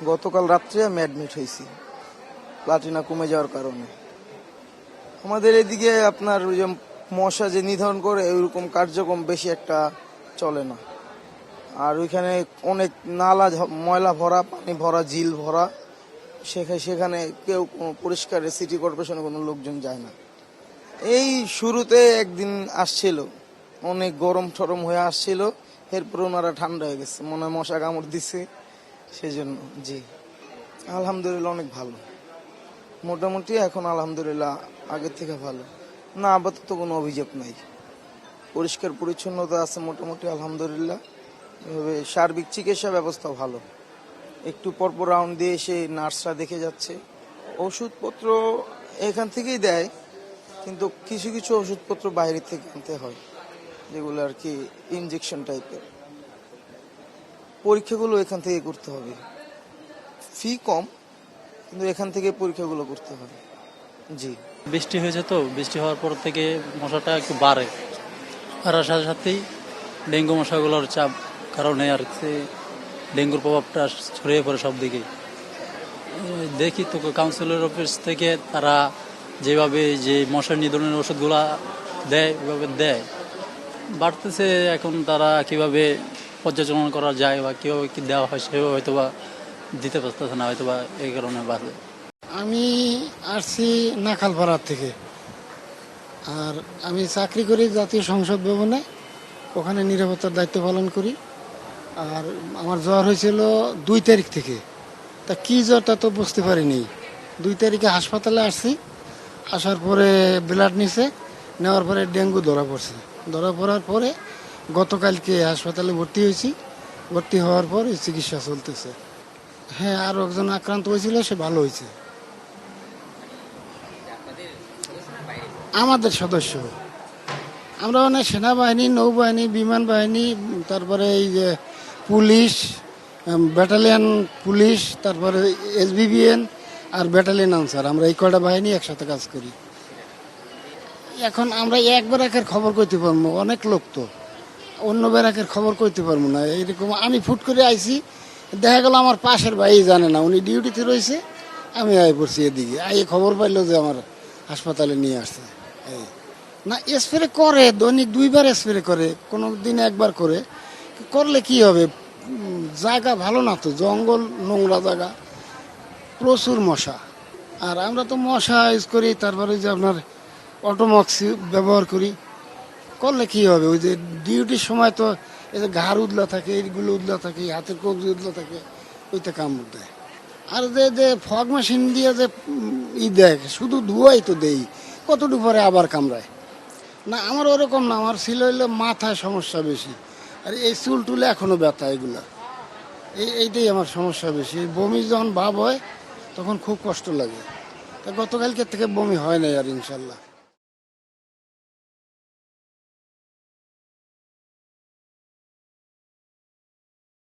গতকাল রাত্রে আমি অ্যাডমিট হয়েছি প্লাটিনা কমে যাওয়ার কারণে। আমাদের এদিকে আপনার ওই যে মশা যে নিধন করে ওইরকম কার্যক্রম বেশি একটা চলে না। আর ওইখানে অনেক নালা ময়লা ভরা, পানি ভরা, ঝিল ভরা, সেখানে কেউ পরিষ্কার সিটি কর্পোরেশনের কোনো লোকজন যায় না। এই শুরুতে একদিন আসছিল, অনেক গরম ঠরম হয়ে আসছিল, এরপর ওনারা ঠান্ডা হয়ে গেছে, মনে হয় মশা কামড় দিছে সেজন্য। জি আলহামদুলিল্লাহ অনেক ভালো, মোটামুটি এখন আলহামদুলিল্লাহ আগের থেকে ভালো। না আপাতত কোনো অভিযোগ নাই, পরিষ্কার পরিচ্ছন্নতা আছে মোটামুটি আলহামদুলিল্লাহ। এভাবে সার্বিক চিকিৎসা ব্যবস্থা ভালো, একটু পরপর রাউন্ড দিয়ে এসে নার্সরা দেখে যাচ্ছে। ওষুধপত্র এখান থেকেই দেয়, কিন্তু কিছু কিছু ওষুধপত্র বাইরে থেকে আনতে হয়, যেগুলো আর কি ইনজেকশন টাইপের। পরীক্ষাগুলো এখান থেকে করতে হবে, ফি কম, কিন্তু এখান থেকে পরীক্ষাগুলো করতে হবে। জি বৃষ্টি হয়েছে তো, বৃষ্টি হওয়ার পর থেকে মশাটা একটু বাড়ে, বাড়ার সাথে সাথেই ডেঙ্গু মশাগুলোর চাপ কারণে আর কি ডেঙ্গুর প্রভাবটা ছড়িয়ে পড়ে সব দিকে। দেখি তো কাউন্সিলের অফিস থেকে তারা যেভাবে যে মশা নিধনের ওষুধগুলা দেয় ওইভাবে দেয়, বাড়তেছে। এখন তারা কিভাবে পর্যালোচনা করা যায় বা কীভাবে কী দেওয়া হয় সেভাবে হয়তো বা দিতে পারতেছে না, হয়তো বা এই কারণে বাড়ে। আমি আসছি নাখালপাড়ার থেকে, আর আমি চাকরি করি জাতীয় সংসদ ভবনে, ওখানে নিরাপত্তার দায়িত্ব পালন করি। আর আমার জ্বর হয়েছিল 2 তারিখ থেকে, তা কী জ্বরটা তো বুঝতে পারিনি। 2 তারিখে হাসপাতালে আসছি, আসার পরে ব্লাড নিছে, নেওয়ার পরে ডেঙ্গু ধরা পড়ছে। ধরা পড়ার পরে গতকালকে হাসপাতালে ভর্তি হয়েছি, ভর্তি হওয়ার পর চিকিৎসা চলতেছে। হ্যাঁ, আরও একজন আক্রান্ত হয়েছিল, সে ভালো হয়েছে। আমাদের সদস্য আমরা অনেক সেনাবাহিনী, নৌবাহিনী, বিমান বাহিনী, তারপরে এই যে পুলিশ, ব্যাটালিয়ন পুলিশ, তারপরে SBBN আর ব্যাটালিয়ন আনসার, আমরা এই কয়টা বাহিনী একসাথে কাজ করি। এখন আমরা এক ব্যারাকের খবর কইতে পারবো, অনেক লোক তো অন্য ব্যারাকের খবর কইতে পারবো না। এইরকম আমি ফুট করে আইছি, দেখা গেল আমার পাশের ভাই জানে না, উনি ডিউটিতে রয়েছে, আমি আই পড়ছি এদিকে, আই খবর পাইলো যে আমার হাসপাতালে নিয়ে আসছে। এই না, স্প্রে করে, দৈনিক 2 বার স্প্রে করে, কোনো দিন 1 বার করে। করলে কি হবে, জায়গা ভালো না তো, জঙ্গল, নোংরা জায়গা, প্রচুর মশা। আর আমরা তো মশা ইউজ করি, তারপরে যে আপনার অটোমক্সি ব্যবহার করি। করলে কি হবে, ওই যে ডিউটির সময় তো এই যে ঘাড় উদলা থাকে, এইগুলো উদলা থাকে, হাতের কবজি উদলা থাকে, ওইটা কামড় দেয়। আর যে ফগ মেশিন দিয়ে যে দেয়, শুধু ধোয়াই তো দেই, কতটুকু পরে আবার কামড়ায়। না আমার ওরকম না, আমার ছিল হইলে মাথায় সমস্যা বেশি, আর এই চুল টুলে এখনও ব্যথা, এগুলা এইটাই আমার সমস্যা বেশি। বমি যখন ভাব হয় তখন খুব কষ্ট লাগে, তা গতকালকে থেকে বমি হয় না আর ইনশাল্লাহ।